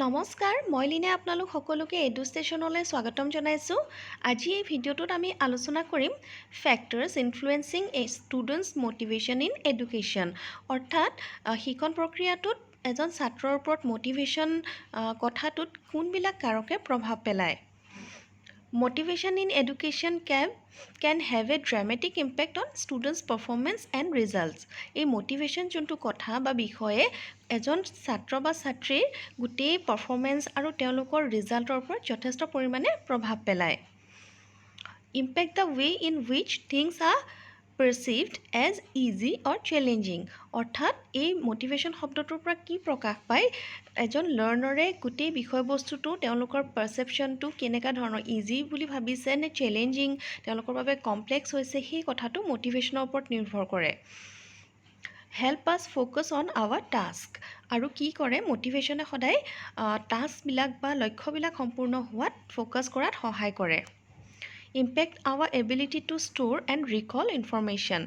নমস্কাৰ, মই লিনে আপোনালোক সকলোকে এডু ষ্টেচনলৈ স্বাগতম জনাইছোঁ। আজি এই ভিডিঅ'টোত আমি আলোচনা কৰিম factors ইনফ্লুৱেঞ্চিং A students motivation in education, অৰ্থাৎ শিক্ষণ প্ৰক্ৰিয়াটোত এজন ছাত্ৰৰ ওপৰত মটিভেশ্যন কথাটোত কোনবিলাক কাৰকে প্ৰভাৱ পেলায়। Motivation in education can have a dramatic impact on students' performance and results. এই motivation যোনটো কথা বা বিষয়ে এজন ছাত্ৰ বা ছাত্ৰীৰ গোটেই পাৰফৰ্মেন্স আৰু তেওঁলোকৰ ৰিজাল্টৰ ওপৰত যথেষ্ট পৰিমাণে প্ৰভাৱ পেলায়। Impact the way in which things are perceived as easy or challenging, অৰ্থাৎ এই মোটিভেশ্যন শব্দটোৰ পৰা কি প্ৰকাশ পায়, এজন লাৰ্ণৰে গোটেই বিষয়বস্তুটো তেওঁলোকৰ পাৰচেপশ্যনটো কেনেকুৱা ধৰণৰ ইজি বুলি ভাবিছে নে চেলেঞ্জিং, তেওঁলোকৰ বাবে কমপ্লেক্স হৈছে, সেই কথাটো মোটিভেশ্যনৰ ওপৰত নিৰ্ভৰ কৰে। হেল্প আছ ফ'কাছ অন আৱাৰ টাস্ক, আৰু কি কৰে মোটিভেশ্যনে সদায় টাস্কবিলাক বা লক্ষ্যবিলাক সম্পূৰ্ণ হোৱাত ফ'কাছ কৰাত সহায় কৰে। Impact our ability to store and recall information,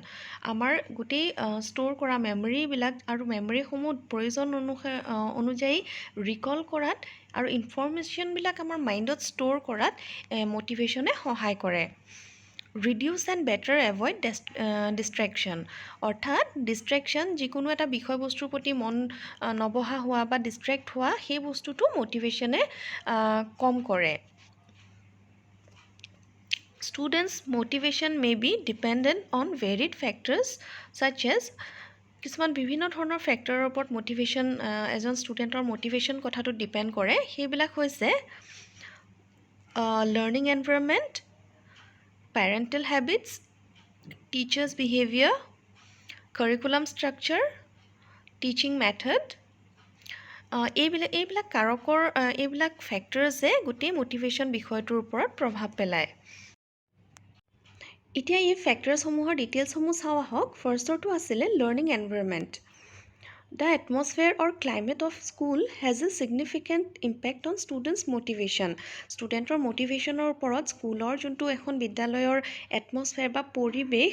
আমাৰ গোটেই ষ্ট'ৰ কৰা মেমৰিবিলাক আৰু মেমৰিসমূহ প্ৰয়োজন অনুযায়ী ৰিকল কৰাত আৰু ইনফৰমেশ্যনবিলাক আমাৰ মাইণ্ডত ষ্ট'ৰ কৰাত মটিভেশ্যনে সহায় কৰে। Reduce and better avoid detection, অৰ্থাৎ ডিষ্ট্ৰেকশ্যন, যিকোনো এটা বিষয়বস্তুৰ প্ৰতি মন নবহা হোৱা বা ডিষ্ট্ৰেক্ট হোৱা, সেই বস্তুটো মটিভেশ্যনে কম কৰে। Students' motivation may be dependent on varied factors such as, কিছুমান বিভিন্ন ধৰণৰ ফেক্টৰৰ ওপৰত মোটিভেশ্যন এজন ষ্টুডেণ্টৰ মোটিভেশ্যন কথাটো ডিপেণ্ড কৰে। সেইবিলাক হৈছে learning environment, parental habits, teachers behaviour, curriculum structure, teaching method, এইবিলাক কাৰকৰ এইবিলাক ফেক্টৰ্ছে গোটেই মোটিভেশ্যন বিষয়টোৰ ওপৰত প্ৰভাৱ পেলায়। এতিয়া এই ফেক্টৰ্ছসমূহৰ ডিটেইলছসমূহ চাওঁ আহক। ফাৰ্ষ্টৰটো আছিলে learning environment. The atmosphere or climate of school has a significant impact on students' motivation. ষ্টুডেণ্টৰ মোটিভেশ্যনৰ ওপৰত স্কুলৰ যোনটো এখন বিদ্যালয়ৰ এটমছফেয়াৰ বা পৰিৱেশ,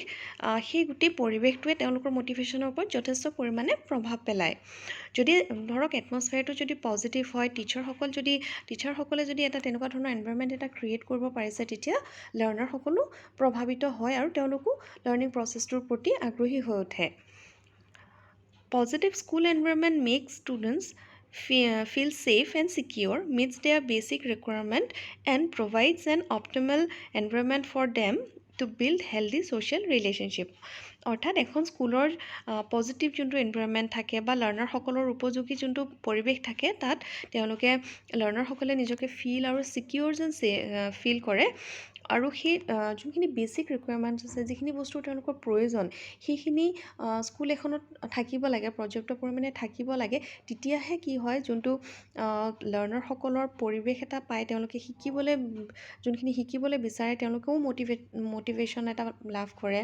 সেই গোটেই পৰিৱেশটোৱে তেওঁলোকৰ মোটিভেশ্যনৰ ওপৰত যথেষ্ট পৰিমাণে প্ৰভাৱ পেলায়। যদি ধৰক এটমছফেয়াৰটো যদি পজিটিভ হয়, টিচাৰসকলে যদি এটা তেনেকুৱা ধৰণৰ এনভাইৰনমেণ্ট এটা ক্ৰিয়েট কৰিব পাৰিছে, তেতিয়া লাৰ্ণাৰসকলো প্ৰভাৱিত হয় আৰু তেওঁলোকো লাৰ্ণিং প্ৰচেছটোৰ প্ৰতি আগ্ৰহী হৈ উঠে। Positive school environment makes students feel safe and secure, meets their basic requirement and provides an optimal environment for them to build healthy social relationship. অৰ্থাৎ এখন স্কুলৰ পজিটিভ যোনটো এনভাইৰনমেণ্ট থাকে বা লাৰ্ণাৰসকলৰ উপযোগী যোনটো পৰিৱেশ থাকে, তাত তেওঁলোকে লাৰ্ণাৰসকলে নিজকে ফিল আৰু ছিকিউৰ যেন ফিল কৰে, আৰু সেই যোনখিনি বেচিক ৰিকুৱাৰমেণ্টছ আছে, যিখিনি বস্তুৰ তেওঁলোকৰ প্ৰয়োজন, সেইখিনি স্কুল এখনত থাকিব লাগে, পৰ্যাপ্ত পৰিমাণে থাকিব লাগে। তেতিয়াহে কি হয়, যোনটো লাৰ্ণাৰসকলৰ পৰিৱেশ এটা পায়, তেওঁলোকে যোনখিনি শিকিবলৈ বিচাৰে, তেওঁলোকেও মটিভেশ্যন এটা লাভ কৰে।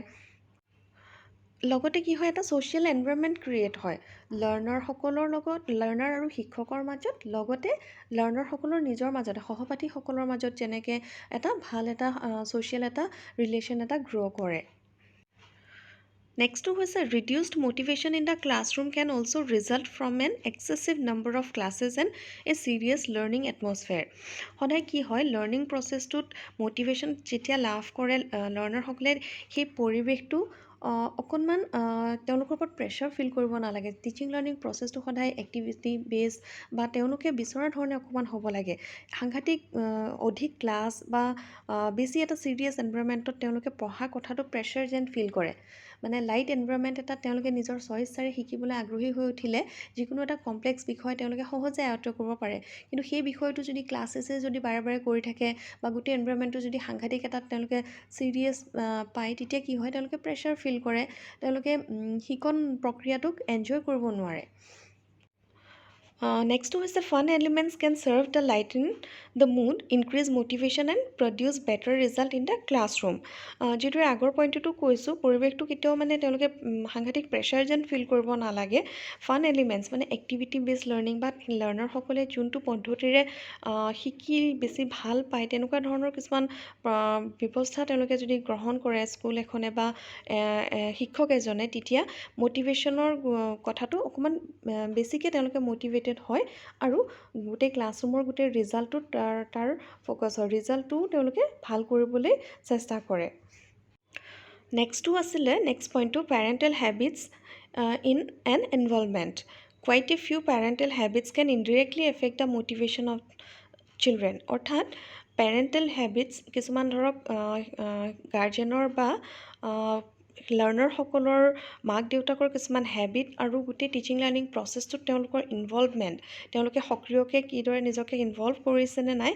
লগতে কি হয়, এটা ছ'চিয়েল এনভাইৰনমেণ্ট ক্ৰিয়েট হয় লাৰ্ণাৰ আৰু শিক্ষকৰ মাজত, লগতে লাৰ্ণাৰসকলৰ নিজৰ মাজত, সহপাঠীসকলৰ মাজত, যেনেকৈ এটা ভাল এটা ছ'চিয়েল এটা ৰিলেশ্যন এটা গ্ৰ' কৰে। নেক্সটটো হৈছে reduced motivation in the classroom can also' result from an excessive number of classes and a serious learning atmosphere. সদায় কি হয়, লাৰ্ণিং প্ৰচেছটোত মোটিভেশ্যন যেতিয়া লাভ কৰে লাৰ্ণাৰসকলে, সেই পৰিৱেশটো অকণমান তেওঁলোকৰ ওপৰত প্ৰেছাৰ ফিল কৰিব নালাগে। টিচিং লাৰ্ণিং প্ৰচেছটো সদায় এক্টিভিটি বেছড বা তেওঁলোকে বিচৰা ধৰণে অকণমান হ'ব লাগে। সাংঘাতিক অধিক ক্লাছ বা বেছি এটা ছিৰিয়াছ এনভাইৰনমেণ্টত তেওঁলোকে পঢ়া কথাটো প্ৰেছাৰ যেন ফিল কৰে। মানে লাইট এনভাইৰনমেণ্ট এটাত তেওঁলোকে নিজৰ চইচাৰে শিকিবলৈ আগ্ৰহী হৈ উঠিলে, যিকোনো এটা কমপ্লেক্স বিষয় তেওঁলোকে সহজে আয়ত্ত কৰিব পাৰে। কিন্তু সেই বিষয়টো যদি ক্লাছেছে যদি বাৰে বাৰে কৰি থাকে বা গোটেই এনভাইৰনমেণ্টটো যদি সাংঘাতিক এটাত তেওঁলোকে ছিৰিয়াছ পায়, তেতিয়া কি হয়, তেওঁলোকে প্ৰেছাৰ ফিল কৰে, তেওঁলোকে শিকন প্ৰক্ৰিয়াটোক এনজয় কৰিব নোৱাৰে। নেক্সটটো হৈছে fun elements can serve the lighten the mood, increase motivation and produce better result in the classroom. যিদৰে আগৰ পইণ্টটো কৈছোঁ, পৰিৱেশটো কেতিয়াও মানে তেওঁলোকে সাংঘাতিক প্ৰেছাৰ যেন ফিল কৰিব নালাগে। ফান এলিমেণ্টছ মানে এক্টিভিটি বেছড লাৰ্ণিং বা লাৰ্ণাৰসকলে যোনটো পদ্ধতিৰে শিকি বেছি ভাল পায়, তেনেকুৱা ধৰণৰ কিছুমান ব্যৱস্থা তেওঁলোকে যদি গ্ৰহণ কৰে স্কুল এখনে বা শিক্ষক এজনে, তেতিয়া মটিভেশ্যনৰ কথাটো অকণমান বেছিকৈ তেওঁলোকে মটিভেটেড মটিভেটেড হয় আৰু গোটেই ক্লাছৰুমৰ গোটেই ৰিজাল্টটো তাৰ ফ'কাছ হয়, ৰিজাল্টটো তেওঁলোকে ভাল কৰিবলৈ চেষ্টা কৰে। নেক্সট পইণ্টটো parental habits in an involvement. Quite a few parental habits can indirectly affect the motivation of children. অৰ্থাৎ পেৰেণ্টেল হেবিটছ কিছুমান ধৰক গাৰ্জেনৰ বা লাৰ্ণাৰসকলৰ মাক দেউতাকৰ কিছুমান হেবিট আৰু গোটেই টিচিং লাৰ্ণিং প্ৰচেছটোত তেওঁলোকৰ ইনভলভমেণ্ট, তেওঁলোকে সক্ৰিয়কৈ কিদৰে নিজকে ইনভলভ কৰিছেনে নাই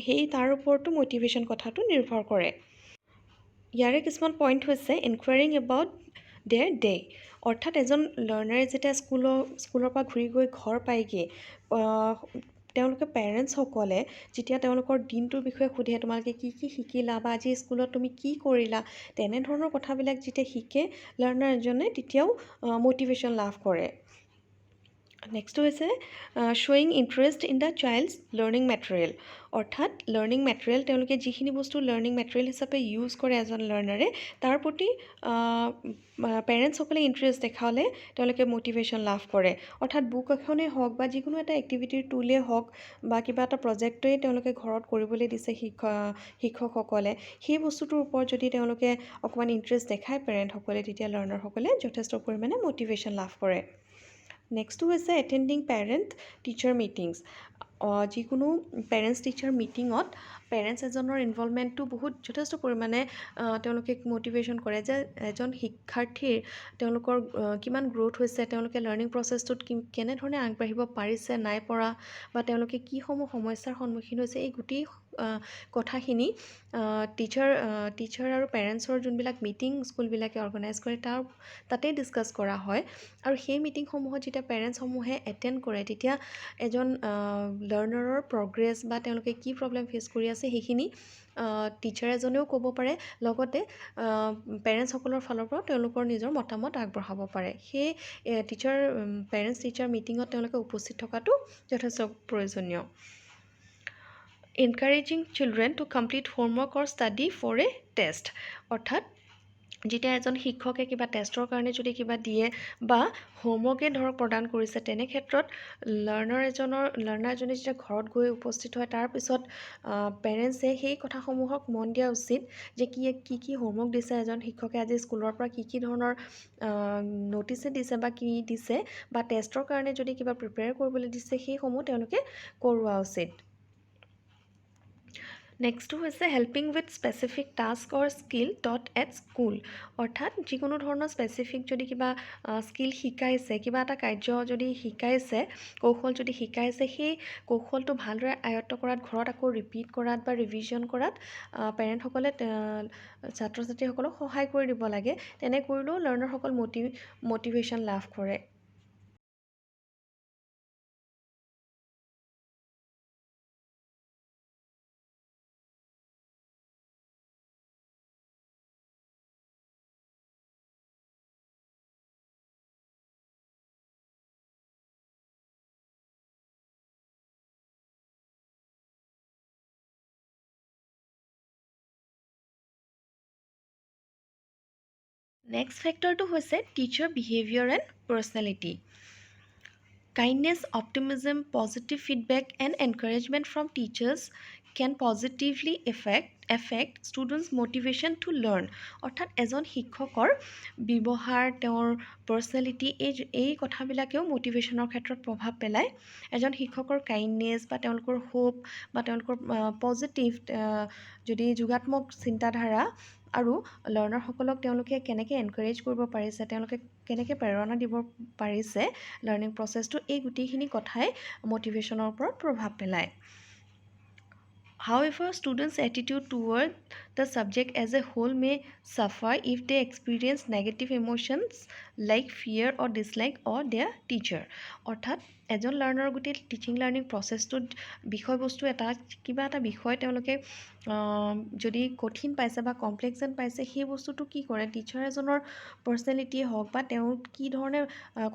সেই তাৰ ওপৰতো মটিভেশ্যন কথাটো নিৰ্ভৰ কৰে। ইয়াৰে কিছুমান পইণ্ট হৈছে ইনকুৱাৰিং এবাউট দেয়াৰ ডে। অৰ্থাৎ এজন লাৰ্ণাৰে যেতিয়া স্কুলৰ পৰা ঘূৰি গৈ ঘৰ পায়গৈ, তেওঁলোকে পেৰেণ্টছসকলে যেতিয়া তেওঁলোকৰ দিনটোৰ বিষয়ে সোধে, তোমালোকে কি কি শিকিলা বা আজি স্কুলত তুমি কি কৰিলা, তেনেধৰণৰ কথাবিলাক যেতিয়া শিকে লাৰ্ণাৰ এজনে, তেতিয়াও মটিভেশ্যন লাভ কৰে। নেক্সটটো হৈছে শ্ব'য়িং interest in the child's learning material. অৰ্থাৎ লাৰ্ণিং মেটেৰিয়েল, তেওঁলোকে যিখিনি বস্তু লাৰ্ণিং মেটেৰিয়েল হিচাপে ইউজ কৰে এজন লাৰ্ণাৰে, তাৰ প্ৰতি পেৰেণ্টছসকলে ইণ্টাৰেষ্ট দেখালে তেওঁলোকে মটিভেশ্যন লাভ কৰে। অৰ্থাৎ বুক এখনেই হওক বা যিকোনো এটা এক্টিভিটিৰ টুলেই হওক বা কিবা এটা প্ৰজেক্টেই তেওঁলোকে ঘৰত কৰিবলৈ দিছে শিক্ষকসকলে, সেই বস্তুটোৰ ওপৰত যদি তেওঁলোকে অকণমান ইণ্টাৰেষ্ট দেখায় পেৰেণ্টসকলে, তেতিয়া লাৰ্ণাৰসকলে যথেষ্ট পৰিমাণে মটিভেশ্যন লাভ কৰে। নেক্সটটো হৈছে এটেণ্ডিং পেৰেণ্ট টিচাৰ মিটিংছ। যিকোনো পেৰেণ্টছ টিচাৰ মিটিঙত পেৰেণ্টছ এজনৰ ইনভলভমেণ্টটো যথেষ্ট পৰিমাণে তেওঁলোকে মটিভেশ্যন কৰে যে এজন শিক্ষাৰ্থীৰ তেওঁলোকৰ কিমান গ্ৰ'থ হৈছে, তেওঁলোকে লাৰ্ণিং প্ৰচেছটোত কেনেধৰণে আগবাঢ়িব পাৰিছে নাই পৰা, বা তেওঁলোকে কিসমূহ সমস্যাৰ সন্মুখীন হৈছে, এই গোটেই কথাখিনি টিচাৰ আৰু পেৰেণ্টছৰ যোনবিলাক মিটিং স্কুলবিলাকে অৰ্গেনাইজ কৰে তাতেই ডিছকাছ কৰা হয়। আৰু সেই মিটিংসমূহত যেতিয়া পেৰেণ্টছসমূহে এটেণ্ড কৰে, তেতিয়া এজন লাৰ্ণাৰৰ প্ৰগ্ৰেছ বা তেওঁলোকে কি প্ৰব্লেম ফেচ কৰি আছে সেইখিনি টিচাৰ এজনেও ক'ব পাৰে, লগতে পেৰেণ্টছসকলৰ ফালৰ পৰাও তেওঁলোকৰ নিজৰ মতামত আগবঢ়াব পাৰে। সেই পেৰেণ্টছ টিচাৰ মিটিঙত তেওঁলোকে উপস্থিত থকাটো যথেষ্ট প্ৰয়োজনীয়। Encouraging children to complete homework or study for a test. অৰ্থাৎ যেতিয়া এজন শিক্ষকে কিবা টেষ্টৰ কাৰণে যদি কিবা দিয়ে বা হোমৱৰ্কে ধৰক প্ৰদান কৰিছে, তেনে ক্ষেত্ৰত লাৰ্ণাৰজনে যেতিয়া ঘৰত গৈ উপস্থিত হয়, তাৰপিছত পেৰেণ্টছে সেই কথাসমূহক মন দিয়া উচিত যে কি হোমৱৰ্ক দিছে এজন শিক্ষকে, আজি স্কুলৰ পৰা কি ধৰণৰ ন'টিছে দিছে বা কি দিছে, বা টেষ্টৰ কাৰণে যদি কিবা প্ৰিপেয়াৰ কৰিবলৈ দিছে, সেইসমূহ তেওঁলোকে কৰোৱা উচিত। নেক্সটটো হৈছে helping with specific task or skill taught at school. অৰ্থাৎ যিকোনো ধৰণৰ স্পেচিফিক যদি কিবা স্কিল শিকাইছে, কিবা এটা কাৰ্য যদি শিকাইছে, কৌশল যদি শিকাইছে, সেই কৌশলটো ভালদৰে আয়ত্ব কৰাত, ঘৰত আকৌ ৰিপিট কৰাত বা ৰিভিজন কৰাত পেৰেণ্টসকলে ছাত্ৰ ছাত্ৰীসকলক সহায় কৰি দিব লাগে। তেনে কৰিলেও লাৰ্ণাৰসকল মটিভেশ্যন লাভ কৰে। নেক্সট ফেক্টৰটো হৈছে teacher behaviour and personality. Kindness, optimism, positive feedback and encouragement from teachers can positively affect students' motivation to learn. অৰ্থাৎ এজন শিক্ষকৰ ব্যৱহাৰ, তেওঁৰ পাৰ্চনেলিটি, এই কথাবিলাকেও মটিভেশ্যনৰ ক্ষেত্ৰত প্ৰভাৱ পেলায়। এজন শিক্ষকৰ কাইণ্ডনেছ বা তেওঁলোকৰ হোপ বা তেওঁলোকৰ পজিটিভ যদি যোগাত্মক চিন্তাধাৰা আৰু লাৰ্ণাৰসকলক তেওঁলোকে কেনেকৈ এনকাৰেজ কৰিব পাৰিছে, তেওঁলোকে কেনেকৈ প্ৰেৰণা দিব পাৰিছে লাৰ্ণিং প্ৰচেছটো, এই গোটেইখিনি কথাই মটিভেশ্যনৰ ওপৰত প্ৰভাৱ পেলায়। However, students' attitude toward the subject as a whole may suffer if they experience negative emotions like fear or dislike of their teacher. অৰ্থাৎ এজন লাৰ্ণাৰৰ গোটেই টিচিং লাৰ্ণিং প্ৰচেছটোত কিবা এটা বিষয় তেওঁলোকে যদি কঠিন পাইছে বা কমপ্লেক্স যেন পাইছে, সেই বস্তুটো কি কৰে, টিচাৰ এজনৰ পাৰ্চনেলিটিয়ে হওক বা তেওঁ কি ধৰণে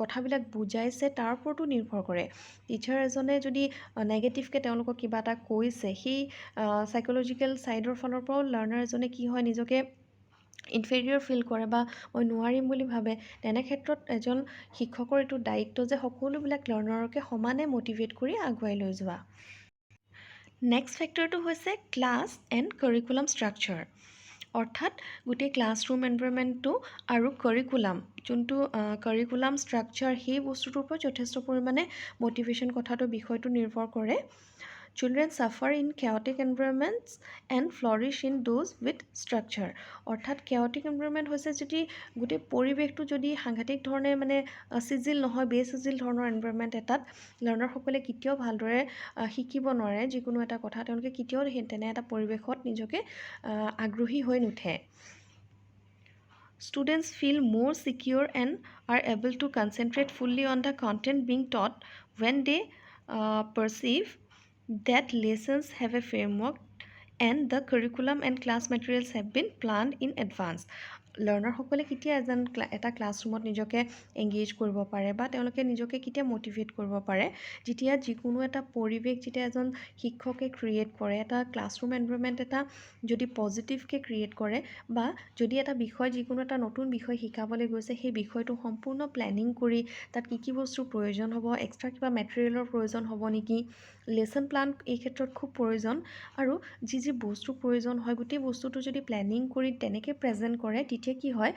কথাবিলাক বুজাইছে তাৰ ওপৰতো নিৰ্ভৰ কৰে। টিচাৰ এজনে যদি নেগেটিভকৈ তেওঁলোকক কিবা এটা কৈছে, সেই চাইক'লজিকেল ছাইডৰ ফালৰ পৰাও লাৰ্ণাৰ এজনে কি হয়, নিজকে ইনফেৰিয়ৰ ফিল কৰে বা মই নোৱাৰিম বুলি ভাবে, তেনে ক্ষেত্ৰত এজন শিক্ষকৰ এইটো দায়িত্ব যে সকলোবিলাক লাৰ্ণাৰকে সমানে মটিভেট কৰি আগুৱাই লৈ যোৱা। নেক্সট ফেক্টৰটো হৈছে ক্লাছ এণ্ড কাৰিকুলাম ষ্ট্ৰাকচাৰ, অৰ্থাৎ গোটেই ক্লাছৰুম এনভাইৰনমেণ্টটো আৰু কাৰিকুলাম, যোনটো কাৰিকুলাম ষ্ট্ৰাকচাৰ, সেই বস্তুটোৰ ওপৰত যথেষ্ট পৰিমাণে মটিভেশ্যন কথাটো বিষয়টো নিৰ্ভৰ কৰে। Children suffer in chaotic environments and flourish in those with structure, অৰ্থাৎ chaotic environment হৈছে যদি গোটেই পৰিৱেশটো যদি সাংঘাতিক ধৰণে মানে চিজিল নহয়, বেচিজিল ধৰণৰ এনভাইৰনমেণ্ট এটাত লাৰ্ণাৰসকলে কেতিয়াও ভালদৰে শিকিব নোৱাৰে যিকোনো এটা কথা, তেওঁলোকে কেতিয়াও তেনে এটা পৰিৱেশত নিজকে আগ্ৰহী হৈ নুঠে। Students feel more secure and are able to concentrate fully on the content being taught when they perceive that lessons have a framework and the curriculum and class materials have been planned in advance. লাৰ্ণাৰসকলে কেতিয়া এটা ক্লাছৰুমত নিজকে engage কৰিব পাৰে বা তেওঁলোকে নিজকে কেতিয়া motivate কৰিব পাৰে, যেতিয়া যিকোনো এটা পৰিৱেশ যেতিয়া এজন শিক্ষকে ক্ৰিয়েট কৰে, এটা ক্লাছৰুম এনভাইৰনমেণ্ট এটা যদি পজিটিভকৈ ক্ৰিয়েট কৰে, বা যদি এটা বিষয় যিকোনো এটা নতুন বিষয় শিকাবলৈ গৈছে, সেই বিষয়টো সম্পূৰ্ণ প্লেনিং কৰি তাত কি বস্তুৰ প্ৰয়োজন হ'ব, এক্সট্ৰা কিবা মেটেৰিয়েলৰ প্ৰয়োজন হ'ব নেকি, লেচন প্লান এই ক্ষেত্ৰত খুব প্ৰয়োজন, আৰু যি বস্তু প্ৰয়োজন হয় গোটেই বস্তুটো যদি প্লেনিং কৰি তেনেকৈ প্ৰেজেণ্ট কৰে, তেতিয়া কি হয়,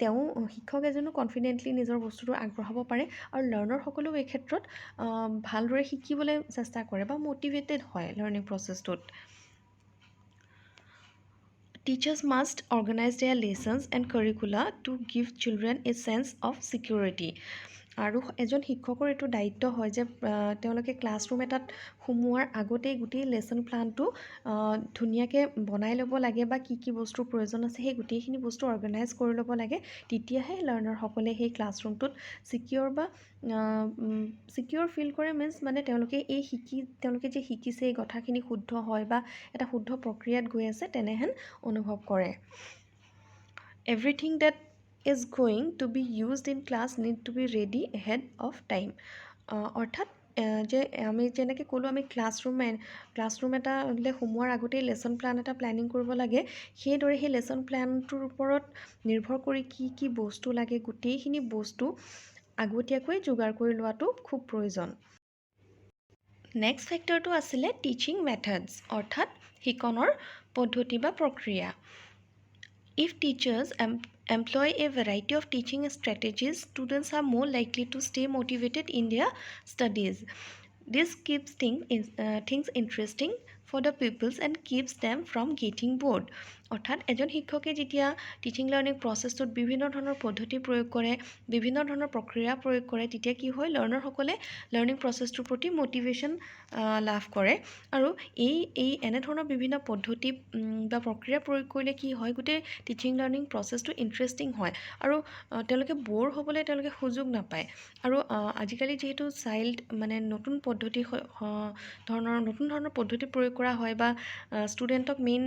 তেওঁ শিক্ষক এজনো কনফিডেণ্টলি নিজৰ বস্তুটো আগবঢ়াব পাৰে, আৰু লাৰ্ণাৰসকলেও এই ক্ষেত্ৰত ভালদৰে শিকিবলৈ চেষ্টা কৰে বা মটিভেটেড হয় learning প্ৰচেছটোত। Teachers must organize their lessons and curricula to give children a sense of security. আৰু এজন শিক্ষকৰ এইটো দায়িত্ব হয় যে তেওঁলোকে ক্লাছৰুম এটাত সোমোৱাৰ আগতেই গোটেই লেচন প্লানটো ধুনীয়াকৈ বনাই ল'ব লাগে, বা কি বস্তুৰ প্ৰয়োজন আছে সেই গোটেইখিনি বস্তু অৰ্গেনাইজ কৰি ল'ব লাগে, তেতিয়াহে লাৰ্ণাৰসকলে সেই ক্লাছৰুমটোত ছিকিউৰ ফিল কৰে। মানে তেওঁলোকে যে শিকিছে এই কথাখিনি শুদ্ধ হয় বা এটা শুদ্ধ প্ৰক্ৰিয়াত গৈ আছে তেনেহেন অনুভৱ কৰে। Everything that is going to be used in class need to be ready ahead of time, অৰ্থাৎ যে আমি যেনেকৈ ক'লোঁ আমি ক্লাছৰুম এটালৈ সোমোৱাৰ আগতেই লেচন প্লান এটা প্লেনিং কৰিব লাগে, সেইদৰে সেই লেচন প্লেনটোৰ ওপৰত নিৰ্ভৰ কৰি কি বস্তু লাগে গোটেইখিনি বস্তু আগতীয়াকৈ যোগাৰ কৰি লোৱাটো খুব প্ৰয়োজন। নেক্সট ফেক্টৰটো আছিলে টিচিং মেথডছ, অৰ্থাৎ শিকনৰ পদ্ধতি বা প্ৰক্ৰিয়া। If teachers employ a variety of teaching strategies, students are more likely to stay motivated in their studies. This keeps things interesting for the pupils and keeps them from getting bored. অৰ্থাৎ এজন শিক্ষকে যেতিয়া teaching learning প্ৰচেছটোত বিভিন্ন ধৰণৰ পদ্ধতি প্ৰয়োগ কৰে, বিভিন্ন ধৰণৰ প্ৰক্ৰিয়া প্ৰয়োগ কৰে, তেতিয়া কি হয়, লাৰ্ণাৰসকলে লাৰ্ণিং প্ৰচেছটোৰ প্ৰতি মটিভেশ্যন লাভ কৰে, আৰু এই এনেধৰণৰ বিভিন্ন পদ্ধতি বা প্ৰক্ৰিয়া প্ৰয়োগ কৰিলে কি হয়, গোটেই টিচিং লাৰ্ণিং প্ৰচেছটো ইণ্টাৰেষ্টিং হয়, আৰু তেওঁলোকে ব'ৰ হ'বলৈ তেওঁলোকে সুযোগ নাপায়। আৰু আজিকালি যিহেতু মানে নতুন ধৰণৰ পদ্ধতি প্ৰয়োগ কৰা হয়, বা ষ্টুডেণ্টক মেইন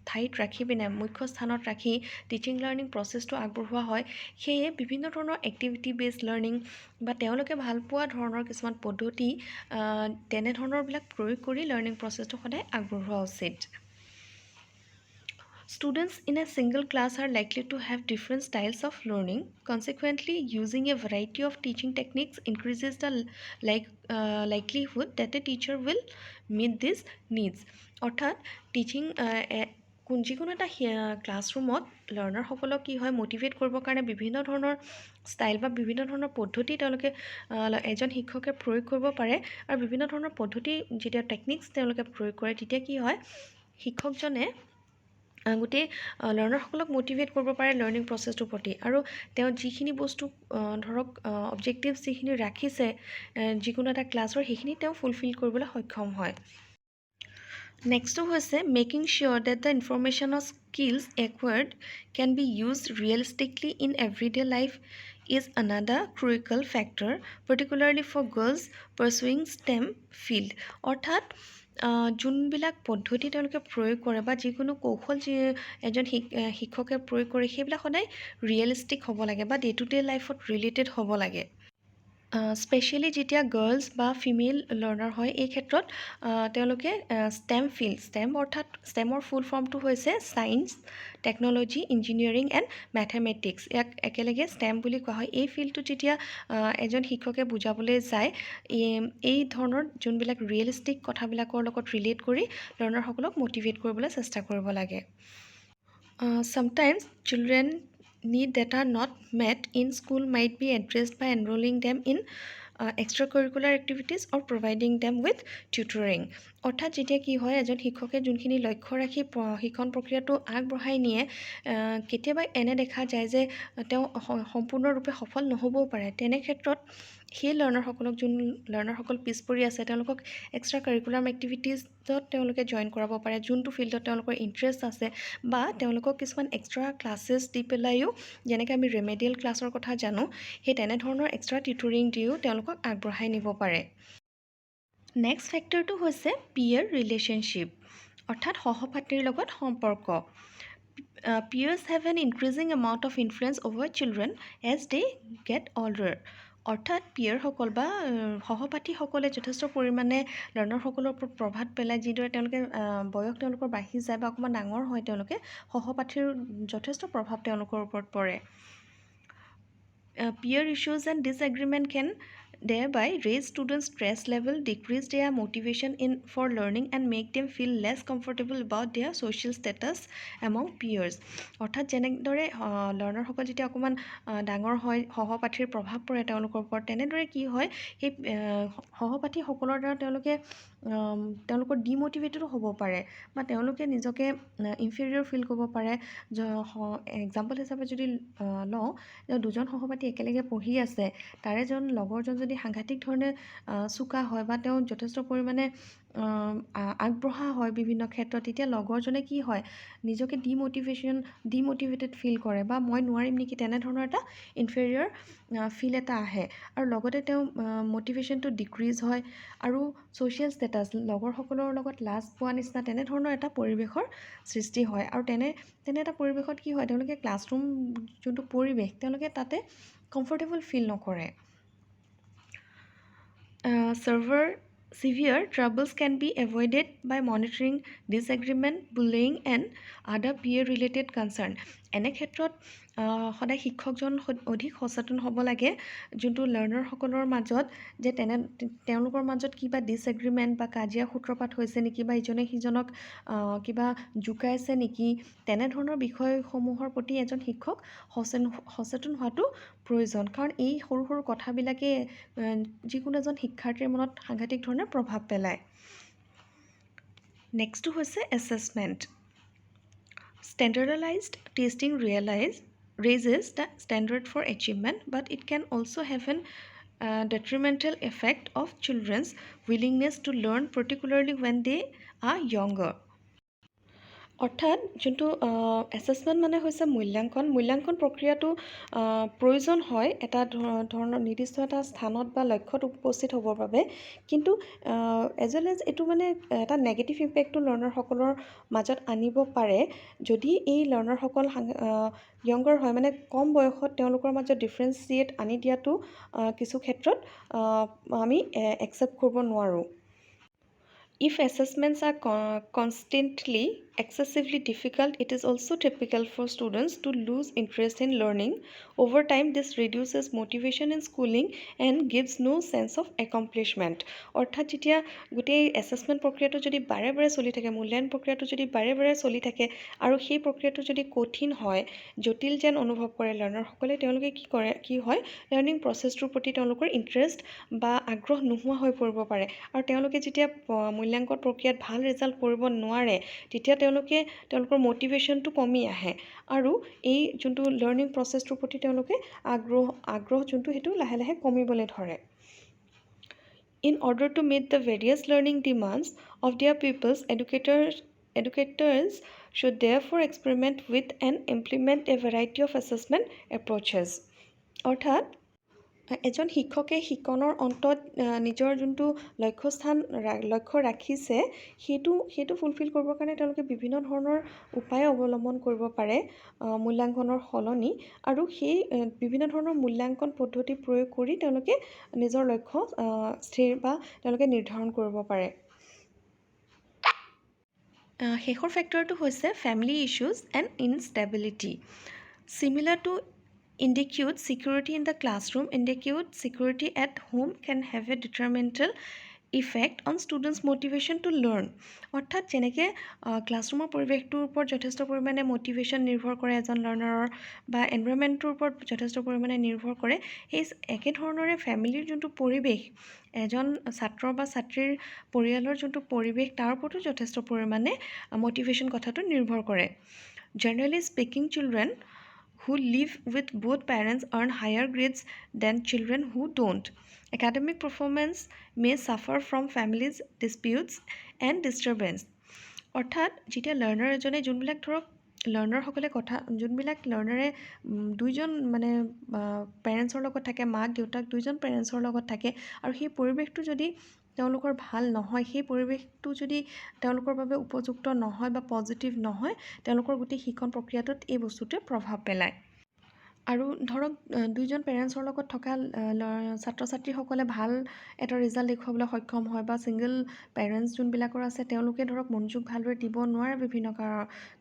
ঠাইত ৰাখি পিনে মুখ্য স্থানত ৰাখি টিচিং লাৰ্ণিং প্ৰচেছটো আগবঢ়োৱা হয়, সেয়ে বিভিন্ন ধৰণৰ এক্টিভিটি বেছড লাৰ্ণিং বা তেওঁলোকে ভাল পোৱা ধৰণৰ কিছুমান পদ্ধতি তেনেধৰণৰবিলাক প্ৰয়োগ কৰি লাৰ্ণিং প্ৰচেছটো সদায় আগবঢ়োৱা উচিত। Students in a single class are likely to have different styles of learning. Consequently, using a variety of teaching techniques increases the likelihood that a teacher will meet these needs. অৰ্থাৎ যিকোনো এটা ক্লাছৰুমত লাৰ্ণাৰসকলক কি হয়, motivate কৰিবৰ কাৰণে বিভিন্ন ধৰণৰ style বা বিভিন্ন ধৰণৰ পদ্ধতি তেওঁলোকে এজন শিক্ষকে প্ৰয়োগ কৰিব পাৰে, আৰু বিভিন্ন ধৰণৰ পদ্ধতি যেতিয়া টেকনিক্স তেওঁলোকে প্ৰয়োগ কৰে, তেতিয়া কি হয়, শিক্ষকজনে গোটেই লাৰ্ণাৰসকলক মটিভেট কৰিব পাৰে লাৰ্ণিং প্ৰচেছটোৰ প্ৰতি, আৰু তেওঁ যিখিনি বস্তু ধৰক অবজেক্টিভছ যিখিনি ৰাখিছে যিকোনো এটা ক্লাছৰ, সেইখিনি তেওঁ ফুলফিল কৰিবলৈ সক্ষম হয়। নেক্সটটো হৈছে making sure that the information or skills acquired can be used realistically in everyday life is another crucial factor, particularly for girls pursuing STEM field. অৰ্থাৎ যোনবিলাক পদ্ধতি তেওঁলোকে প্ৰয়োগ কৰে বা যিকোনো কৌশল এজন শিক্ষকে প্ৰয়োগ কৰে, সেইবিলাক সদায় ৰিয়েলিষ্টিক হ'ব লাগে বা ডে টু ডে লাইফত ৰিলেটেড হ'ব লাগে। স্পেচিয়েলি যেতিয়া গাৰ্লছ বা ফিমেল লাৰ্ণাৰ হয় এই ক্ষেত্ৰত তেওঁলোকে ষ্টেম অৰ্থাৎ ষ্টেমৰ ফুল ফৰ্মটো হৈছে science, technology, engineering and mathematics. ইয়াক একেলগে ষ্টেম বুলি কোৱা হয়। এই ফিল্ডটোত যেতিয়া এজন শিক্ষকে বুজাবলৈ যায় এই ধৰণৰ যোনবিলাক ৰিয়েলিষ্টিক কথাবিলাকৰ লগত ৰিলেট কৰি লাৰ্ণাৰসকলক মটিভেট কৰিবলৈ চেষ্টা কৰিব লাগে। Sometimes children need that are not met in school might be addressed by enrolling them in extracurricular activities or providing them with tutoring. অৰ্থাৎ যেতিয়া কি হয় এজন শিক্ষকে যোনখিনি লক্ষ্য ৰাখি শিক্ষণ প্ৰক্ৰিয়াটো আগবঢ়াই নিয়ে কেতিয়াবা এনে দেখা যায় যে তেওঁ সম্পূৰ্ণৰূপে সফল নহ'বও পাৰে। তেনে ক্ষেত্ৰত সেই লাৰ্ণাৰসকল পিছ পৰি আছে তেওঁলোকক এক্সট্ৰা কাৰিকুলাম এক্টিভিটিজত তেওঁলোকে জইন কৰাব পাৰে যোনটো ফিল্ডত তেওঁলোকৰ ইণ্টাৰেষ্ট আছে, বা তেওঁলোকক কিছুমান এক্সট্ৰা ক্লাছেছ দি পেলাইও, যেনেকৈ আমি ৰেমেডিয়েল ক্লাছৰ কথা জানো, সেই তেনেধৰণৰ এক্সট্ৰা টিউটৰিং দিও তেওঁলোকক আগবঢ়াই নিব পাৰে। নেক্সট ফেক্টৰটো হৈছে পিয়াৰ ৰিলেশ্যনশ্বিপ অৰ্থাৎ সহপাঠীৰ লগত সম্পৰ্ক। Peers have an increasing amount of influence over children as they get older. অৰ্থাৎ পিয়াৰসকল বা সহপাঠীসকলে যথেষ্ট পৰিমাণে লাৰ্ণাৰসকলৰ ওপৰত প্ৰভাৱ পেলায়। যিদৰে তেওঁলোকে বয়স তেওঁলোকৰ বাঢ়ি যায় বা অকণমান ডাঙৰ হয় তেওঁলোকে সহপাঠীৰ যথেষ্ট প্ৰভাৱ তেওঁলোকৰ ওপৰত পৰে। Peer issues and disagreement can thereby raise students' stress level, decrease their motivation for learning and make them feel less comfortable about their social status among peers. অৰ্থাৎ যেনেদৰে লাৰ্ণাৰসকল যেতিয়া অকণমান ডাঙৰ হয় সহপাঠীৰ প্ৰভাৱ পৰে তেওঁলোকৰ ওপৰত, তেনেদৰে কি হয় সেই সহপাঠীসকলৰ দ্বাৰা তেওঁলোকৰ ডিম'টিভেটেডো হ'ব পাৰে বা তেওঁলোকে নিজকে ইনফেৰিয়ৰ ফিল কৰিব পাৰে। এক্সাম্পল হিচাপে যদি লওঁ, দুজন সহপাঠী একেলগে পঢ়ি আছে, তাৰে লগৰজন যদি সাংঘাতিক ধৰণে চোকা হয় বা তেওঁ যথেষ্ট পৰিমাণে আগবঢ়া হয় বিভিন্ন ক্ষেত্ৰত, তেতিয়া লগৰজনে কি হয় নিজকে ডিম'টিভেটেড ফিল কৰে বা মই নোৱাৰিম নেকি তেনেধৰণৰ এটা ইনফেৰিয়ৰ ফিল এটা আহে, আৰু লগতে তেওঁ মটিভেশ্যনটো ডিক্ৰিজ হয় আৰু ছ'চিয়েল ষ্টেটাছ লগৰসকলৰ লগত লাজ পোৱা নিচিনা তেনেধৰণৰ এটা পৰিৱেশৰ সৃষ্টি হয়। আৰু তেনে এটা পৰিৱেশত কি হয় তেওঁলোকে ক্লাছৰুম যোনটো পৰিৱেশ তেওঁলোকে তাতে কমফৰ্টেবল ফিল নকৰে। Severe troubles can be avoided by monitoring disagreement, bullying and other peer-related concern. এনে ক্ষেত্ৰত সদায় শিক্ষকজন অধিক সচেতন হ'ব লাগে যোনটো লাৰ্ণাৰসকলৰ মাজত যে তেওঁলোকৰ মাজত কিবা ডিছএগ্ৰিমেণ্ট বা কাজিয়া সূত্ৰপাত হৈছে নেকি বা ইজনে সিজনক কিবা জোকাইছে নেকি, তেনেধৰণৰ বিষয়সমূহৰ প্ৰতি এজন শিক্ষক সচেতন হোৱাটো প্ৰয়োজন। কাৰণ এই সৰু সৰু কথাবিলাকে যিকোনো এজন শিক্ষাৰ্থীৰ মনত সাংঘাতিক ধৰণে প্ৰভাৱ পেলায়। নেক্সটটো হৈছে assessment. Standardized testing raises the standard for achievement, but it can also have an detrimental effect of children's willingness to learn, particularly when they are younger. অৰ্থাৎ যোনটো এছেছমেণ্ট মানে হৈছে মূল্যাংকন প্ৰক্ৰিয়াটো প্ৰয়োজন হয় এটা ধৰণৰ নিৰ্দিষ্ট এটা স্থানত বা লক্ষ্যত উপস্থিত হ'বৰ বাবে, কিন্তু এজ ৱেল এজ এইটো মানে এটা নেগেটিভ ইম্পেক্টটো লাৰ্ণাৰসকলৰ মাজত আনিব পাৰে যদি এই লাৰ্ণাৰসকল য়ংগাৰ হয়, মানে কম বয়সত তেওঁলোকৰ মাজত ডিফাৰেঞ্চিয়েট আনি দিয়াটো কিছু ক্ষেত্ৰত আমি একচেপ্ট কৰিব নোৱাৰোঁ। If assessments are constantly excessively difficult, it is also typical for students to lose interest in learning. Over time, this reduces motivation in schooling and gives no sense of accomplishment. অৰ্থাৎ যেতিয়া গোটেই assessment প্ৰক্ৰিয়াটো যদি বাৰে বাৰে চলি থাকে, মূল্যায়ন প্ৰক্ৰিয়াটো যদি বাৰে বাৰে চলি থাকে আৰু সেই প্ৰক্ৰিয়াটো যদি কঠিন হয়, জটিল যেন অনুভৱ কৰে লাৰ্ণাৰসকলে, তেওঁলোকে কি হয় লাৰ্ণিং প্ৰচেছটোৰ প্ৰতি তেওঁলোকৰ ইণ্টাৰেষ্ট বা আগ্ৰহ নোহোৱা হৈ পৰিব পাৰে। আৰু তেওঁলোকে যেতিয়া মূল্যাংকন প্ৰক্ৰিয়াত ভাল ৰিজাল্ট কৰিব নোৱাৰে, তেতিয়া তেওঁলোকৰ মটিভেশ্যনটো কমি আহে আৰু এই যোনটো লাৰ্ণিং প্ৰচেছটোৰ প্ৰতি তেওঁলোকে আগ্ৰহ যোনটো সেইটো লাহে লাহে কমিবলৈ ধৰে। In order to meet the various learning demands of their pupils, educators should therefore experiment with and implement a variety of assessment approaches. অৰ্থাৎ এজন শিক্ষকে শিকনৰ অন্তত নিজৰ যোনটো লক্ষ্য ৰাখিছে সেইটো ফুলফিল কৰিবৰ কাৰণে তেওঁলোকে বিভিন্ন ধৰণৰ উপায় অৱলম্বন কৰিব পাৰে মূল্যাংকনৰ সলনি আৰু সেই বিভিন্ন ধৰণৰ মূল্যাংকন পদ্ধতি প্ৰয়োগ কৰি তেওঁলোকে নিজৰ লক্ষ্য স্থিৰ বা তেওঁলোকে নিৰ্ধাৰণ কৰিব পাৰে শেষৰ ফেক্টৰটো হৈছে family issues and instability Similar to inadequate security in the classroom, inadequate security at home can have a detrimental effect on students' motivation to learn. অৰ্থাৎ যেনেকৈ ক্লাছৰুমৰ পৰিৱেশটোৰ ওপৰত যথেষ্ট পৰিমাণে মটিভেশ্যন নিৰ্ভৰ কৰে এজন লাৰ্ণাৰৰ বা এনভাইৰনমেণ্টটোৰ ওপৰত যথেষ্ট পৰিমাণে নিৰ্ভৰ কৰে সেই একেধৰণৰে ফেমিলিৰ যোনটো পৰিৱেশ এজন ছাত্ৰ বা ছাত্ৰীৰ পৰিয়ালৰ যোনটো পৰিৱেশ তাৰ ওপৰতো যথেষ্ট পৰিমাণে মটিভেশ্যন কথাটো নিৰ্ভৰ কৰে Generally speaking, children who live with both parents earn higher grades than children who don't. Academic performance may suffer from families' disputes and disturbance. অৰ্থাৎ যেতিয়া লাৰ্ণাৰ এজনে যোনবিলাক ধৰক লাৰ্ণাৰসকলে যোনবিলাক লাৰ্ণাৰে দুইজন মানে পেৰেণ্টছৰ লগত থাকে মাক দেউতাক দুইজন পেৰেণ্টছৰ লগত থাকে আৰু সেই পৰিৱেশটো যদি তেওঁলোকৰ ভাল নহয় সেই পৰিৱেশটো যদি তেওঁলোকৰ বাবে উপযুক্ত নহয় বা পজিটিভ নহয় তেওঁলোকৰ গোটেই শিক্ষণ প্ৰক্ৰিয়াটোত এই বস্তুটোৱে প্ৰভাৱ পেলায় আৰু ধৰক দুইজন পেৰেণ্টছৰ লগত থকা ছাত্ৰ ছাত্ৰীসকলে ভাল এটা ৰিজাল্ট দেখুৱাবলৈ সক্ষম হয় বা ছিংগল পেৰেণ্টছ যোনবিলাকৰ আছে তেওঁলোকে ধৰক মনোযোগ ভালদৰে দিব নোৱাৰে বিভিন্ন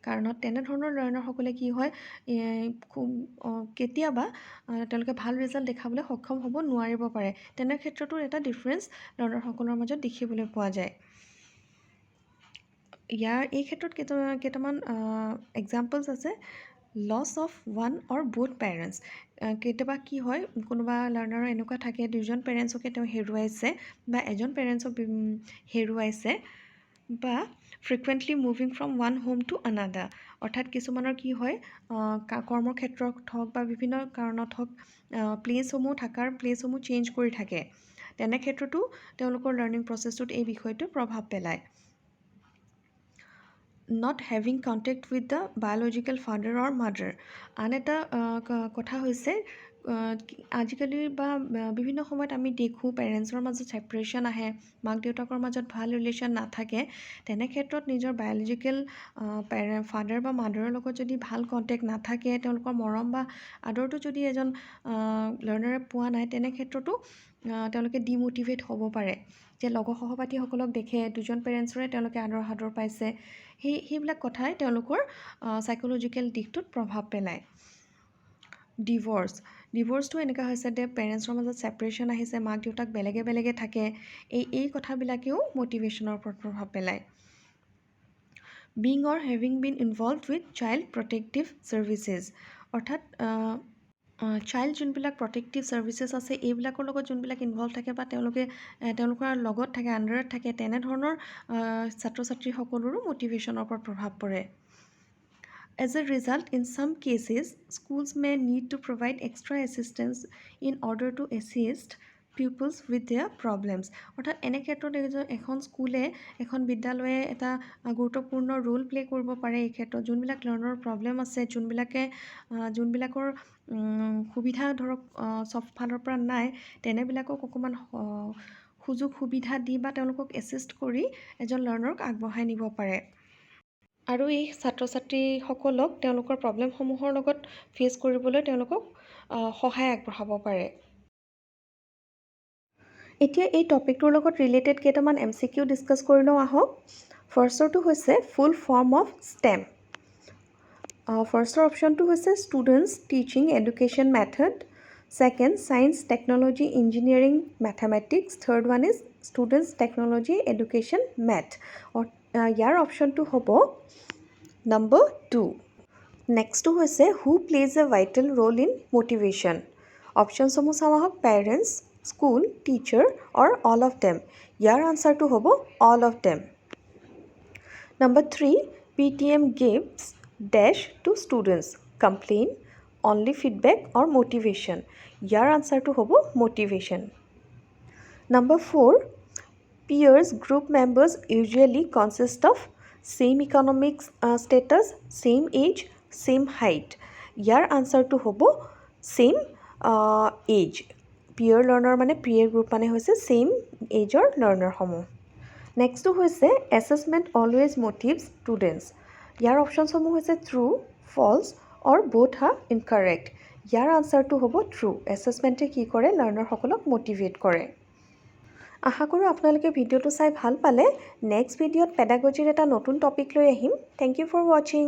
কাৰণত তেনেধৰণৰ লাৰ্ণাৰসকলে কি হয় কেতিয়াবা তেওঁলোকে ভাল ৰিজাল্ট দেখাবলৈ সক্ষম হ'ব নোৱাৰিব পাৰে তেনে ক্ষেত্ৰতো এটা ডিফাৰেঞ্চ লাৰ্ণাৰসকলৰ মাজত দেখিবলৈ পোৱা যায় এই ক্ষেত্ৰত কেইটামান এক্সাম্পলছ আছে loss of one or both parents কেতিয়াবা কি হয় কোনোবা লাৰ্ণাৰৰ এনেকুৱা থাকে দুজন পেৰেণ্টছকে তেওঁ হেৰুৱাইছে বা এজন পেৰেণ্টছক হেৰুৱাইছে বা frequently moving from one home to another অৰ্থাৎ কিছুমানৰ কি হয় কৰ্মক্ষেত্ৰত হওক বা বিভিন্ন কাৰণত হওক প্লেচসমূহ চেঞ্জ কৰি থাকে তেনে ক্ষেত্ৰতো তেওঁলোকৰ লাৰ্ণিং প্ৰচেছটোত এই বিষয়টোৱে প্ৰভাৱ পেলায় not having contact with the biological father or mother আন এটা কথা হৈছে আজিকালি বা বিভিন্ন সময়ত আমি দেখোঁ পেৰেণ্টছৰ মাজত ছেপাৰেশ্যন আহে মাক দেউতাকৰ মাজত ভাল ৰিলেশ্যন নাথাকে তেনে ক্ষেত্ৰত নিজৰ বায়'লজিকেল ফাদাৰ বা মাদাৰৰ লগত যদি ভাল কণ্টেক্ট নাথাকে তেওঁলোকৰ মৰম বা আদৰটো যদি এজন লাৰ্ণাৰে পোৱা নাই তেনে ক্ষেত্ৰতো তেওঁলোকে ডিমোটিভেট হ'ব পাৰে যে লগৰ সহপাঠীসকলক দেখে দুজন পেৰেণ্টছৰে তেওঁলোকে আদৰ সাদৰ পাইছে সেইবিলাক কথাই তেওঁলোকৰ সাইকোলজিকেল দিশটোত প্ৰভাৱ পেলায় ডিভৰ্চটো এনেকুৱা হৈছে যে পেৰেণ্টছৰ মাজত ছেপাৰেশ্যন আহিছে মাক দেউতাক বেলেগে থাকে এই কথাবিলাকেও মটিভেশ্যনৰ ওপৰত প্ৰভাৱ পেলায় being or having been involved with child protective services অৰ্থাৎ চাইল্ড যোনবিলাক প্ৰটেক্টিভ ছাৰ্ভিচেছ আছে এইবিলাকৰ লগত যোনবিলাক ইনভলভ থাকে বা তেওঁলোকৰ লগত থাকে আণ্ডাৰত থাকে তেনেধৰণৰ ছাত্ৰ ছাত্ৰীসকলৰো মটিভেশ্যনৰ ওপৰত প্ৰভাৱ পৰে As a result, in some cases, schools may need to provide extra assistance in order to assist pupils with their problems. অৰ্থাৎ এনে ক্ষেত্ৰত এখন স্কুলে এখন বিদ্যালয়ে এটা গুৰুত্বপূৰ্ণ ৰোল প্লে কৰিব পাৰে এই ক্ষেত্ৰত যোনবিলাক লাৰ্ণাৰৰ প্ৰব্লেম আছে যোনবিলাকৰ সুবিধা ধৰক চব ফালৰ পৰা নাই তেনেবিলাকক অকণমান সুযোগ সুবিধা দি বা তেওঁলোকক এছিষ্ট কৰি এজন লাৰ্ণাৰক আগবঢ়াই নিব পাৰে আৰু এই ছাত্ৰ ছাত্ৰীসকলক তেওঁলোকৰ প্ৰব্লেমসমূহৰ লগত ফেচ কৰিবলৈ তেওঁলোকক সহায় আগবঢ়াব পাৰে এতিয়া এই টপিকটোৰ লগত ৰিলেটেড কেইটামান MCQ ডিছকাছ কৰি লওঁ আহক ফাৰ্ষ্টৰটো হৈছে ফুল ফৰ্ম অফ STEM ফাৰ্ষ্টৰ অপশ্যনটো হৈছে students teaching education method second science technology engineering mathematics third one is students technology education math ইয়াৰ অপশ্যনটো হ'ব Number 2. Next হৈছে who plays a vital role in motivation. Options চাওঁ আহক parents, school, teacher or all of them. ইয়াৰ আনসাৰটো হ'ব all of them. Number 3. PTM gives dash to students. Complain, only feedback or motivation. ইয়াৰ আনসাৰটো হ'ব motivation. Number 4. Peers group members usually consist of same economic status, same age, same height. ইয়াৰ আনসাৰটো হ'ব same age. পিয়ৰ learner মানে পিয়ৰ group মানে হৈছে same এজৰ লাৰ্ণাৰসমূহ। নেক্সটটো হৈছে assessment always মটিভছ students. ইয়াৰ অপশ্যনসমূহ হৈছে true, ফলছ অৰ both R incorrect. ইয়াৰ আনচাৰটো হ'ব true. এছেছমেণ্টে কি কৰে? লাৰ্ণাৰসকলক মটিভেট কৰে। আশা কৰোঁ আপোনালোকে ভিডিঅ'টো চাই ভাল পালে। নেক্সট ভিডিঅ'ত পেডাগজিৰ এটা নতুন টপিক লৈ আহিম। থেংক ইউ ফৰ ৱাচিং।